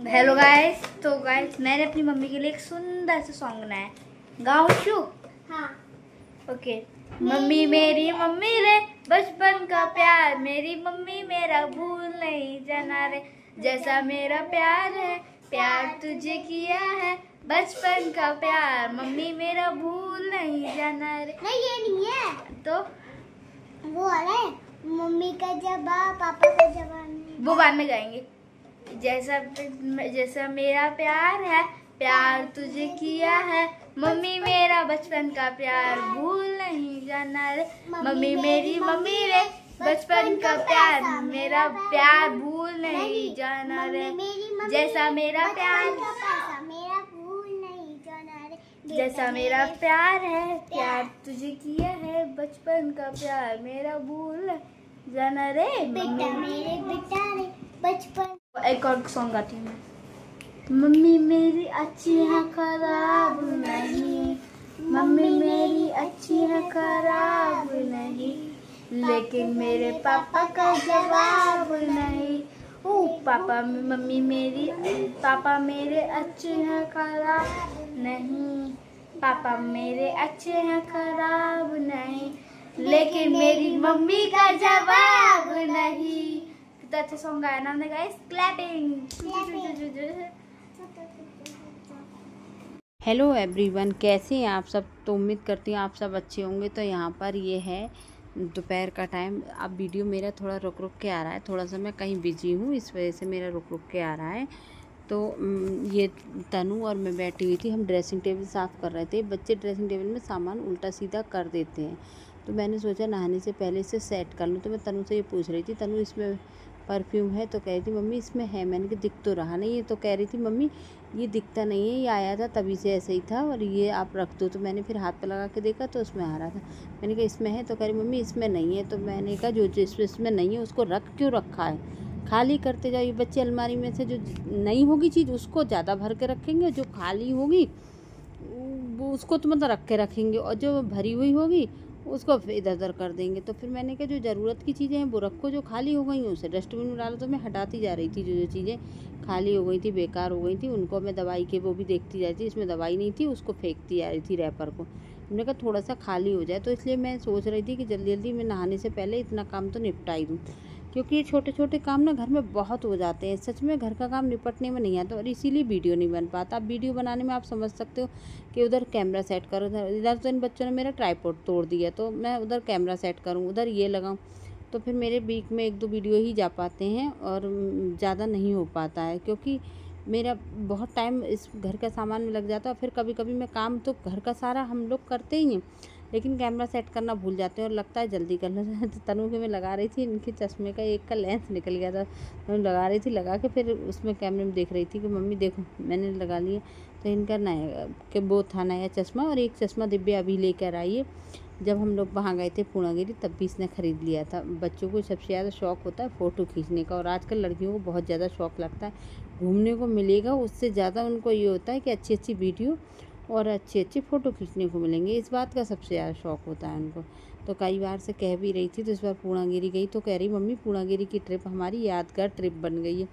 Hello guys. तो guys मैंने अपनी मम्मी के लिए एक सुंदर सा सॉन्ग बनाया है। गाऊं शू? हाँ। ओके। मम्मी मेरी मम्मी रे, बचपन का प्यार, मेरी मम्मी मेरा भूल नहीं जाना रे। जैसा मेरा प्यार है, प्यार तुझे किया है, बचपन का प्यार, मम्मी मेरा भूल नहीं जाना रे। नहीं ये नहीं है, तो वो वाला है मम्मी का जवाब पापा का जवाब, वो बाद में गाएंगे। जैसा मेरा प्यार है, प्यार तुझे किया है, मम्मी मेरा बचपन का प्यार भूल नहीं जाना रे। मम्मी मेरी मम्मी रे, बचपन का प्यार, मेरा प्यार भूल नहीं जाना रे। जैसा मेरा प्यार, मेरा भूल नहीं जाना रे। जैसा मेरा प्यार है, प्यार तुझे किया है, बचपन का प्यार, मेरा भूल जाना रे। बेटा मेरे बेटा रे बचपन। एक और सॉन्ग गाती हूँ मैं। मम्मी मेरी अच्छी है खराब नहीं, मम्मी मेरी अच्छी है खराब नहीं, लेकिन मेरे पापा का जवाब नहीं। ओ पापा मम्मी मेरी, पापा मेरे अच्छे हैं खराब नहीं, पापा मेरे अच्छे हैं खराब नहीं, लेकिन मेरी मम्मी का जवाब नहीं। तो अच्छा सॉन्ग गाया ना हमने गाइस। क्लैपिंग। हेलो एवरीवन, कैसे हैं आप सब। तो उम्मीद करती हूँ आप सब अच्छे होंगे। तो यहाँ पर ये है दोपहर का टाइम। अब वीडियो मेरा थोड़ा रुक रुक के आ रहा है, थोड़ा सा मैं कहीं बिजी हूँ, इस वजह से मेरा रुक रुक के आ रहा है। तो ये तनु और मैं बैठी हुई थी, हम ड्रेसिंग टेबल साफ़ कर रहे थे। बच्चे ड्रेसिंग टेबल में सामान उल्टा सीधा कर देते हैं, तो मैंने सोचा नहाने से पहले इसे सेट कर लूँ। तो मैं तनु से ये पूछ रही थी, तनु इसमें परफ्यूम है? तो कह रही थी मम्मी इसमें है। मैंने कहा दिख तो रहा नहीं है। तो कह रही थी मम्मी ये दिखता नहीं है, ये आया था तभी से ऐसे ही था, और ये आप रख दो। तो मैंने फिर हाथ पे लगा के देखा तो उसमें आ रहा था। मैंने कहा इसमें है? तो कह रही मम्मी इसमें नहीं है। तो मैंने कहा जो जिसमें नहीं है उसको रख क्यों रखा है, खाली करते जाओ। ये बच्चे अलमारी में से जो नहीं होगी चीज़ उसको ज़्यादा भर के रखेंगे, जो खाली होगी वो उसको तो मतलब रख के रखेंगे, और जो भरी हुई होगी उसको इधर उधर कर देंगे। तो फिर मैंने कहा जो ज़रूरत की चीज़ें हैं वो रखो, जो खाली हो गई हैं उसे डस्टबिन में डालो। तो मैं हटाती जा रही थी, जो चीज़ें खाली हो गई थी, बेकार हो गई थी, उनको मैं दवाई के वो भी देखती जा रही थी। इसमें दवाई नहीं थी, उसको फेंकती जा रही थी रैपर को। मैंने कहा थोड़ा सा खाली हो जाए, तो इसलिए मैं सोच रही थी कि जल्दी जल्दी मैं नहाने से पहले इतना काम तो निपटा ही दूँ, क्योंकि ये छोटे छोटे काम ना घर में बहुत हो जाते हैं। सच में घर का काम निपटने में नहीं आता, और इसीलिए वीडियो नहीं बन पाता। अब वीडियो बनाने में आप समझ सकते हो कि उधर कैमरा सेट करो, इधर तो इन बच्चों ने मेरा ट्राइपॉड तोड़ दिया, तो मैं उधर कैमरा सेट करूँ, उधर ये लगाऊँ, तो फिर मेरे वीक में 1-2 वीडियो ही जा पाते हैं, और ज़्यादा नहीं हो पाता है, क्योंकि मेरा बहुत टाइम इस घर का सामान में लग जाता है। और फिर कभी कभी मैं काम तो घर का सारा हम लोग करते ही हैं, लेकिन कैमरा सेट करना भूल जाते हैं, और लगता है जल्दी कर लो। तो तनु के मैं लगा रही थी, इनके चश्मे का एक का लेंस निकल गया था, तो मैं लगा रही थी, लगा के फिर उसमें कैमरे में देख रही थी कि मम्मी देखो मैंने लगा लिया। तो इनका नया कि वो था नया चश्मा, और एक चश्मा दिव्या अभी लेकर आई है। जब हम लोग वहाँ गए थे पूर्णागिरी तब भी इसने ख़रीद लिया था। बच्चों को सबसे ज़्यादा शौक़ होता है फ़ोटो खींचने का, और आजकल लड़कियों को बहुत ज़्यादा शौक़ लगता है घूमने को मिलेगा, उससे ज़्यादा उनको ये होता है कि अच्छी अच्छी वीडियो और अच्छी अच्छी फ़ोटो खींचने को मिलेंगे, इस बात का सबसे ज़्यादा शौक़ होता है उनको। तो कई बार से कह भी रही थी, तो इस बार पूर्णागिरी गई तो कह रही मम्मी पूर्णागिरी की ट्रिप हमारी यादगार ट्रिप बन गई है।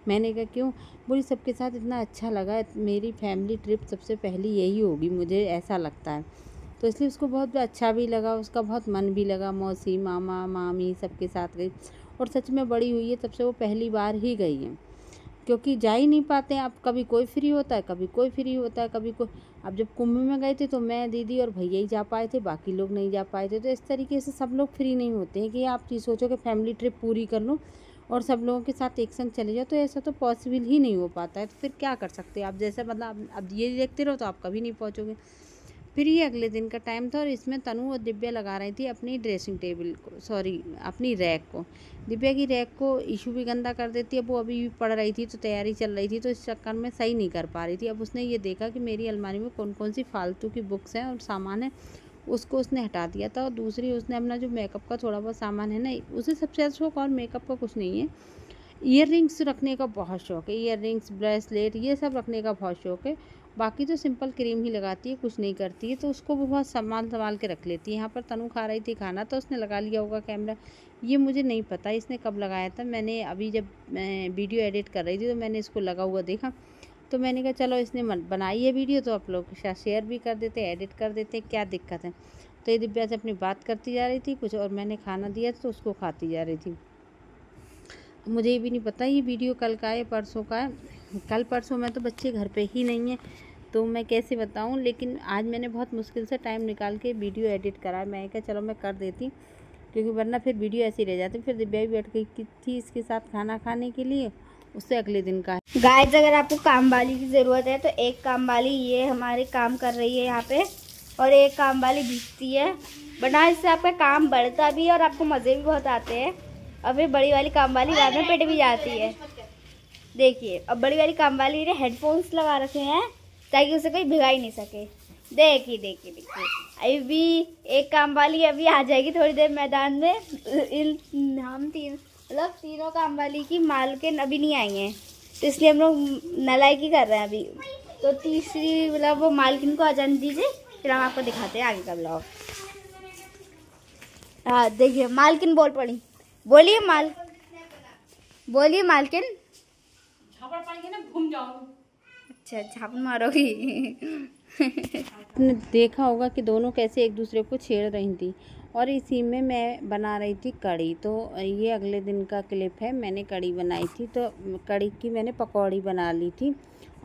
मैंने कहा क्यों? बोली सबके साथ इतना अच्छा लगा, मेरी फैमिली ट्रिप सबसे पहली यही होगी, मुझे ऐसा लगता है। तो इसलिए उसको बहुत अच्छा भी लगा, उसका बहुत मन भी लगा। मौसी मामा मामी सबके साथ गई, और सच में बड़ी हुई है तब से वो पहली बार ही गई है, क्योंकि जा ही नहीं पाते हैं। अब कभी कोई फ्री होता है, कभी कोई फ्री होता है, कभी कोई। अब जब कुंभ में गए थे तो मैं दीदी और भैया ही जा पाए थे, बाकी लोग नहीं जा पाए थे। तो इस तरीके से सब लोग फ्री नहीं होते हैं कि आप चीज़ सोचो कि फैमिली ट्रिप पूरी कर लो और सब लोगों के साथ एक संग चले जाओ, तो ऐसा तो पॉसिबल ही नहीं हो पाता है। तो फिर क्या कर सकते हैं आप, जैसे मतलब अब ये देखते रहो तो आप कभी नहीं पहुँचोगे। फिर ये अगले दिन का टाइम था, और इसमें तनु और दिव्या लगा रही थी अपनी ड्रेसिंग टेबल को, सॉरी अपनी रैक को। दिव्या की रैक को इशू भी गंदा कर देती है, वो अभी भी पढ़ रही थी तो तैयारी चल रही थी, तो इस चक्कर में सही नहीं कर पा रही थी। अब उसने ये देखा कि मेरी अलमारी में कौन कौन सी फालतू की बुक्स हैं और सामान है, उसको उसने हटा दिया था। और दूसरी उसने अपना जो मेकअप का थोड़ा बहुत सामान है ना, उसे सबसे ज़्यादा शौक और मेकअप का कुछ नहीं है, ईयर रिंग्स रखने का बहुत शौक़ है। ईयर रिंग्स, ब्रेसलेट, ये सब रखने का बहुत शौक़ है। बाकी तो सिंपल क्रीम ही लगाती है, कुछ नहीं करती है, तो उसको वो बहुत संभाल के रख लेती है। यहाँ पर तनु खा रही थी खाना, तो उसने लगा लिया होगा कैमरा ये मुझे नहीं पता इसने कब लगाया था। मैंने अभी जब मैं वीडियो एडिट कर रही थी तो मैंने इसको लगा हुआ देखा, तो मैंने कहा चलो इसने बनाई है वीडियो तो आप लोग के साथ शेयर भी कर देते, एडिट कर देते, क्या दिक्कत है। तो ये दिव्या से अपनी बात करती जा रही थी कुछ, और मैंने खाना दिया तो उसको खाती जा रही थी। मुझे ये भी नहीं पता ये वीडियो कल का है परसों का है। कल परसों में तो बच्चे घर पे ही नहीं है, तो मैं कैसे बताऊं। लेकिन आज मैंने बहुत मुश्किल से टाइम निकाल के वीडियो एडिट करा। मैं कहा चलो मैं कर देती, क्योंकि वरना फिर वीडियो ऐसी रह जाती। फिर दिव्या भी बैठ गई थी इसके साथ खाना खाने के लिए, उससे अगले दिन का है। गाइस अगर आपको काम वाली की ज़रूरत है तो एक काम वाली ये हमारे काम कर रही है यहाँ पे, और एक काम वाली भिजती है बना। इससे आपका काम बढ़ता भी है और आपको मज़े भी बहुत आते हैं। और फिर बड़ी वाली काम वाली रात में पिट भी जाती है। देखिए अब बड़ी वाली काम वाली ने हेडफोन्स लगा रखे हैं ताकि उसे कोई भिगा ही नहीं सके। देखिए देखिए देखिए अभी एक काम वाली अभी आ जाएगी थोड़ी देर मैदान में। हम मतलब तीनों काम वाली की मालकिन अभी नहीं आई हैं, तो इसलिए हम लोग नालायकी कर रहे हैं अभी। तो तीसरी मतलब वो मालकिन को आ जाने दीजिए, फिर हम आपको दिखाते हैं आगे का ब्लॉग। हाँ देखिए मालकिन बोल पड़ी। बोलिए बोलिए मालकिन। झापड़ पाएंगे ना घूम जाऊंगी। अच्छा झापड़ मारोगी। आपने देखा होगा कि दोनों कैसे एक दूसरे को छेड़ रही थी, और इसी में मैं बना रही थी कड़ी। तो ये अगले दिन का क्लिप है। मैंने कड़ी बनाई थी, तो कड़ी की मैंने पकौड़ी बना ली थी,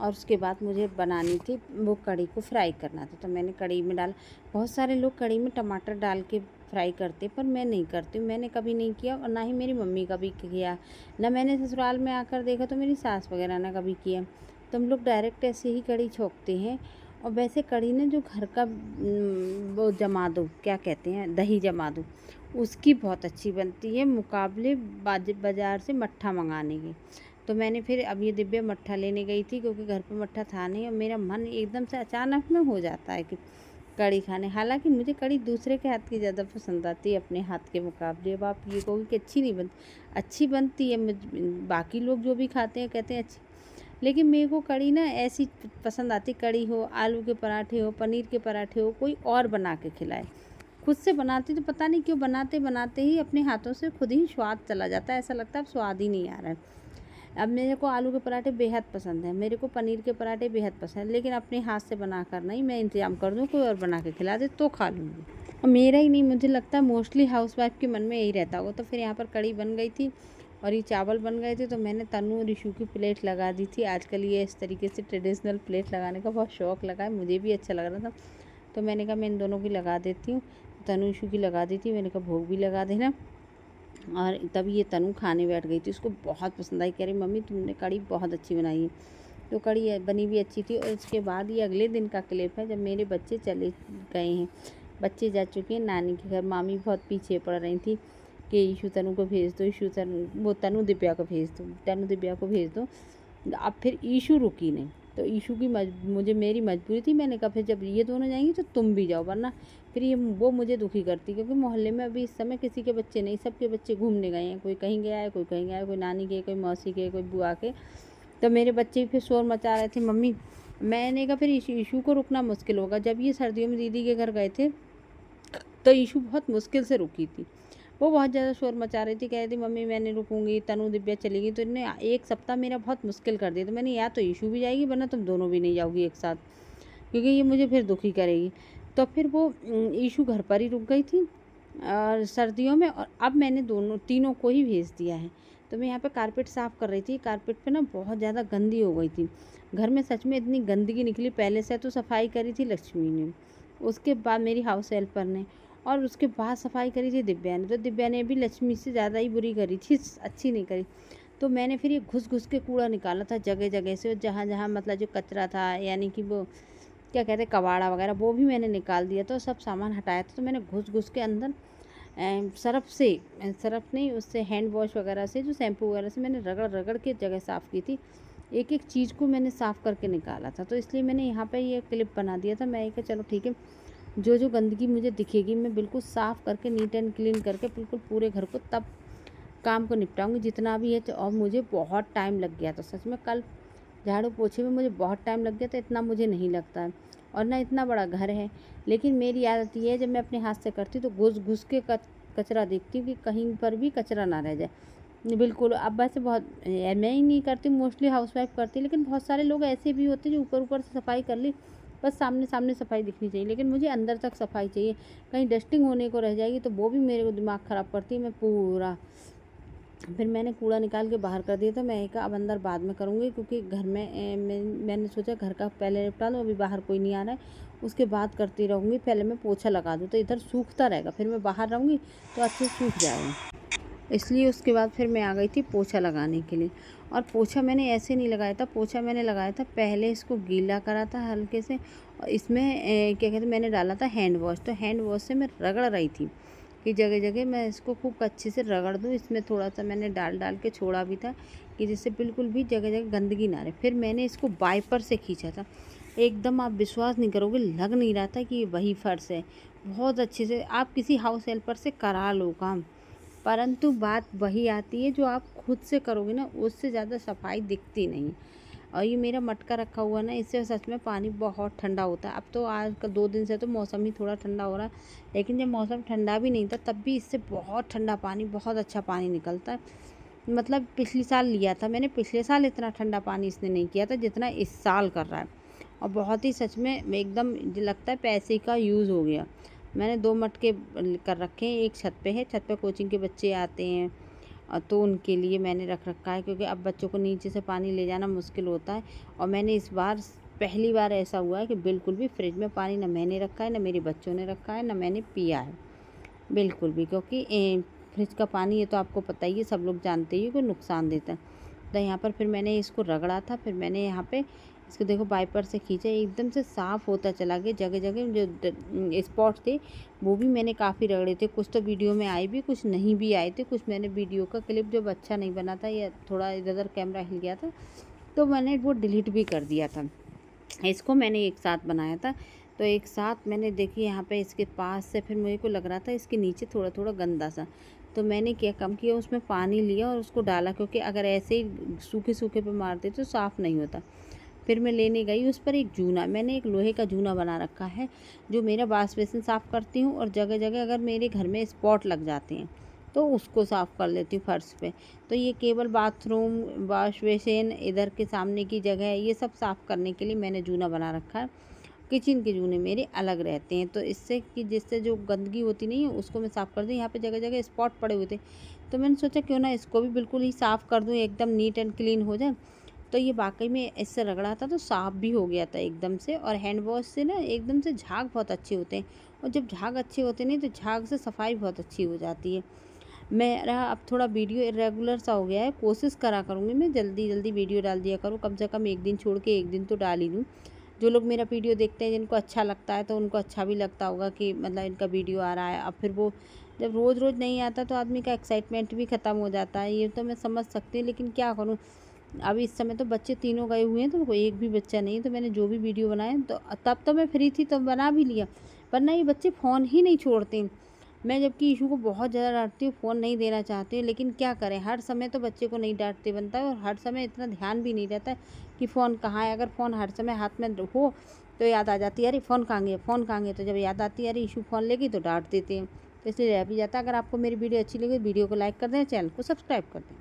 और उसके बाद मुझे बनानी थी वो कड़ी को फ्राई करना था। तो मैंने कड़ी में डाला। बहुत सारे लोग कड़ी में टमाटर डाल के फ्राई करते, पर मैं नहीं करती, मैंने कभी नहीं किया, और ना ही मेरी मम्मी कभी किया, ना मैंने ससुराल में आकर देखा, तो मेरी सास वगैरह ने कभी किया। तो हम लोग डायरेक्ट ऐसे ही कड़ी छोंकते हैं। और वैसे कड़ी ने जो घर का वो जमा दो, क्या कहते हैं, दही जमा दो, उसकी बहुत अच्छी बनती है मुकाबले बाज़ार से मट्ठा मंगाने के। तो मैंने फिर अब ये दिव्या मट्ठा लेने गई थी, क्योंकि घर पे मट्ठा था नहीं, और मेरा मन एकदम से अचानक में हो जाता है कि कड़ी खाने। हालांकि मुझे कड़ी दूसरे के हाथ की ज़्यादा पसंद आती है अपने हाथ के मुकाबले। अब आप ये कहोगे कि अच्छी बनती है, बाकी लोग जो भी खाते हैं कहते हैं अच्छी, लेकिन मेरे को कड़ी ना ऐसी पसंद आती, कड़ी हो, आलू के पराठे हो, पनीर के पराठे हो, कोई और बना के खिलाए। खुद से बनाती तो पता नहीं क्यों बनाते बनाते ही अपने हाथों से खुद ही स्वाद चला जाता है, ऐसा लगता है अब स्वाद ही नहीं आ रहा है। अब मेरे को आलू के पराठे बेहद पसंद है, मेरे को पनीर के पराठे बेहद पसंद है, लेकिन अपने हाथ से बना कर नहीं, मैं इंतज़ाम कर दूँ कोई और बना के खिला दे तो खा लूँगी। और मेरा ही नहीं, मुझे लगता है मोस्टली हाउसवाइफ के मन में यही रहता होगा। तो फिर यहाँ पर कड़ी बन गई थी और ये चावल बन गए थे, तो मैंने तनु और ईशू की प्लेट लगा दी थी। आजकल ये इस तरीके से ट्रेडिशनल प्लेट लगाने का बहुत शौक़ लगा है, मुझे भी अच्छा लग रहा था, तो मैंने कहा मैं इन दोनों की लगा देती हूँ। तनु ईशू की लगा दी थी, मैंने कहा भोग भी लगा देना। और तब ये तनु खाने बैठ गई थी, उसको बहुत पसंद आई, कह रही मम्मी तुमने कड़ी बहुत अच्छी बनाई है। तो कड़ी बनी भी अच्छी थी। और इसके बाद ये अगले दिन का क्लिप है, जब मेरे बच्चे चले गए हैं, बच्चे जा चुके हैं नानी के घर। मामी बहुत पीछे पड़ रही थी कि ईशू तनु को भेज दो, ईशू तनु दिव्या को भेज दो, तनु दिव्या को भेज दो। अब फिर ईशू रुकी नहीं, तो ईशू की मेरी मजबूरी थी। मैंने कहा फिर जब ये दोनों जाएंगी तो तुम भी जाओ, वरना फिर ये वो मुझे दुखी करती, क्योंकि मोहल्ले में अभी इस समय किसी के बच्चे नहीं, सबके बच्चे घूमने गए हैं, कोई कहीं गया है, कोई कहीं गया है, कोई नानी के, कोई मौसी के, कोई बुआ के। तो मेरे बच्चे फिर शोर मचा रहे थे मम्मी। मैंने कहा फिर ईशू को रुकना मुश्किल होगा। जब ये सर्दियों में दीदी के घर गए थे तो ईशू बहुत मुश्किल से रुकी थी, वो बहुत ज़्यादा शोर मचा रही थी, कह रही थी मम्मी मैं नहीं रुकूंगी, तनु दिव्या चलेगी। तो इन्हें एक सप्ताह मेरा बहुत मुश्किल कर दिया। तो मैंने या तो ईशू भी जाएगी, वरना तुम दोनों भी नहीं जाओगी एक साथ, क्योंकि ये मुझे फिर दुखी करेगी। तो फिर वो ईशू घर पर ही रुक गई थी और सर्दियों में। और अब मैंने तीनों को ही भेज दिया है। तो मैं यहाँ पे कारपेट साफ़ कर रही थी, कारपेट पे ना बहुत ज़्यादा गंदी हो गई थी घर में, सच में इतनी गंदगी निकली। पहले से तो सफाई करी थी लक्ष्मी ने, उसके बाद मेरी हाउस हेल्पर ने, और उसके बाद सफाई करी थी दिव्या ने। तो दिव्या ने भी लक्ष्मी से ज़्यादा ही बुरी करी थी, अच्छी नहीं करी। तो मैंने फिर ये घुस घुस के कूड़ा निकाला था जगह जगह से, जहाँ जहाँ मतलब जो कचरा था, यानी कि वो क्या कहते हैं कबाड़ा वगैरह, वो भी मैंने निकाल दिया। तो सब सामान हटाया था। तो मैंने घुस घुस के अंदर सरफ नहीं, उससे हैंड वॉश वगैरह से, जो शैम्पू वगैरह से मैंने रगड़ रगड़ के जगह साफ़ की थी। एक एक चीज़ को मैंने साफ़ करके निकाला था। तो इसलिए मैंने यहाँ पे ये क्लिप बना दिया था। मैं चलो ठीक है, जो गंदगी मुझे दिखेगी मैं बिल्कुल साफ़ करके नीट एंड क्लीन करके बिल्कुल पूरे घर को तब काम को निपटाऊंगी जितना भी है। तो और मुझे बहुत टाइम लग गया था सच में, कल झाड़ू पोछे में मुझे बहुत टाइम लग गया था। इतना मुझे नहीं लगता है, और ना इतना बड़ा घर है, लेकिन मेरी आदत ये है जब मैं अपने हाथ से करती तो घुस घुस के कचरा देखती हूँ कि कहीं पर भी कचरा ना रह जाए। बिल्कुल, अब वैसे बहुत मैं ही नहीं करती, मोस्टली हाउसवाइफ करती है, लेकिन बहुत सारे लोग ऐसे भी होते हैं जो ऊपर-ऊपर से सफाई कर ली, बस सामने-सामने सफाई दिखनी चाहिए, लेकिन मुझे अंदर तक सफाई चाहिए। कहीं डस्टिंग होने को रह जाएगी तो वो भी मेरे को दिमाग ख़राब करती है। मैं पूरा फिर मैंने कूड़ा निकाल के बाहर कर दिया था। मैं कहा अब अंदर बाद में करूँगी, क्योंकि घर में मैंने सोचा घर का पहले निपटा लूँ, अभी बाहर कोई नहीं आ रहा है, उसके बाद करती रहूँगी। पहले मैं पोछा लगा दूँ तो इधर सूखता रहेगा, फिर मैं बाहर रहूँगी तो अच्छे से सूख जाएगा। इसलिए उसके बाद फिर मैं आ गई थी पोछा लगाने के लिए। और पोछा मैंने ऐसे नहीं लगाया था, पोछा मैंने लगाया था पहले इसको गीला करा था हल्के से, और इसमें क्या कहते हैं, मैंने डाला था हैंड वॉश। तो हैंड वॉश से मैं रगड़ रही थी कि जगह जगह मैं इसको खूब अच्छे से रगड़ दूँ। इसमें थोड़ा सा मैंने डाल के छोड़ा भी था कि जिससे बिल्कुल भी जगह जगह गंदगी ना रहे। फिर मैंने इसको वाइपर से खींचा था, एकदम आप विश्वास नहीं करोगे, लग नहीं रहा था कि ये वही फर्श है। बहुत अच्छे से आप किसी हाउस हेल्पर से करा लो काम, परंतु बात वही आती है जो आप खुद से करोगे ना, उससे ज़्यादा सफाई दिखती नहीं। और ये मेरा मटका रखा हुआ ना, इससे सच में पानी बहुत ठंडा होता है। अब तो आज 2 दिन से तो मौसम ही थोड़ा ठंडा हो रहा है, लेकिन जब मौसम ठंडा भी नहीं था तब भी इससे बहुत ठंडा पानी, बहुत अच्छा पानी निकलता है। मतलब पिछले साल लिया था मैंने, पिछले साल इतना ठंडा पानी इसने नहीं किया था जितना इस साल कर रहा है। और बहुत ही सच में एकदम लगता है पैसे का यूज़ हो गया। मैंने 2 मटके कर रखे हैं, एक छत पे है, छत पे कोचिंग के बच्चे आते हैं तो उनके लिए मैंने रख रखा है, क्योंकि अब बच्चों को नीचे से पानी ले जाना मुश्किल होता है। और मैंने इस बार पहली बार ऐसा हुआ है कि बिल्कुल भी फ्रिज में पानी ना मैंने रखा है, ना मेरे बच्चों ने रखा है, ना मैंने पिया है बिल्कुल भी, क्योंकि फ्रिज का पानी ये तो आपको पता ही है, सब लोग जानते ही कि नुकसान देता है। तो यहाँ पर फिर मैंने इसको रगड़ा था, फिर मैंने यहाँ पे इसको देखो वाइपर से खींचा, एकदम से साफ़ होता चला गया। जगह जगह जो स्पॉट थे वो भी मैंने काफ़ी रगड़े थे, कुछ तो वीडियो में आए भी, कुछ नहीं भी आए थे। कुछ मैंने वीडियो का क्लिप जब अच्छा नहीं बना था या थोड़ा इधर उधर कैमरा हिल गया था तो मैंने वो डिलीट भी कर दिया था। इसको मैंने एक साथ बनाया था, तो एक साथ मैंने देखिए यहाँ पे इसके पास से फिर मेरे को लग रहा था इसके नीचे थोड़ा थोड़ा गंदा सा, तो मैंने क्या कम किया, उसमें पानी लिया और उसको डाला, क्योंकि अगर ऐसे ही सूखे सूखे पे मारते तो साफ़ नहीं होता। फिर मैं लेने गई उस पर एक जूना, मैंने एक लोहे का जूना बना रखा है जो मेरा वॉश बेसिन साफ़ करती हूँ, और जगह जगह अगर मेरे घर में स्पॉट लग जाते हैं तो उसको साफ़ कर लेती हूँ फर्श पे। तो ये केवल बाथरूम, वॉश बेसिन, इधर के सामने की जगह, ये सब साफ़ करने के लिए मैंने जूना बना रखा है। किचन के जूने मेरे अलग रहते हैं, तो इससे कि जिससे जो गंदगी होती नहीं है उसको मैं साफ़ कर दूँ। यहाँ पे जगह जगह स्पॉट पड़े हुए थे, तो मैंने सोचा क्यों ना इसको भी बिल्कुल ही साफ़ कर दूँ, एकदम नीट एंड क्लीन हो जाए। तो ये वाकई में इससे रगड़ा था तो साफ़ भी हो गया था एकदम से। और हैंड वॉश से ना एकदम से झाग बहुत अच्छे होते हैं, और जब झाग अच्छे होते नहीं तो झाग से सफाई बहुत अच्छी हो जाती है। मेरा अब थोड़ा वीडियो इरेगुलर सा हो गया है, कोशिश करा करूँगी मैं जल्दी जल्दी वीडियो डाल दिया करूँ, कम से कम एक दिन छोड़ के एक दिन तो डाल ही दूँ। जो लोग मेरा वीडियो देखते हैं, जिनको अच्छा लगता है तो उनको अच्छा भी लगता होगा कि मतलब इनका वीडियो आ रहा है। अब फिर वो जब रोज़ रोज़ नहीं आता तो आदमी का एक्साइटमेंट भी ख़त्म हो जाता है, ये तो मैं समझ सकती हूँ, लेकिन क्या करूँ। अभी इस समय तो बच्चे तीनों गए हुए हैं तो कोई एक भी बच्चा नहीं है, तो मैंने जो भी वीडियो बनाए तो तब तो मैं फ्री थी तो बना भी लिया, वरना ये बच्चे फ़ोन ही नहीं छोड़ते। मैं जबकि ईशू को बहुत ज़्यादा डांटती हूँ, फ़ोन नहीं देना चाहती हूँ, लेकिन क्या करें, हर समय तो बच्चे को नहीं डांटते बनता है, और हर समय इतना ध्यान भी नहीं रहता है कि फ़ोन कहाँ है। अगर फ़ोन हर समय हाथ में हो तो याद आ जाती है, अरे फ़ोन कहाँ गया, फ़ोन कहाँ गया, तो जब याद आती है अरे ईशू फ़ोन लेगी तो डांट देते हैं, तो इसलिए रह भी जाता है। अगर आपको मेरी वीडियो अच्छी लगी तो वीडियो को लाइक कर दें, चैनल को सब्सक्राइब कर दें।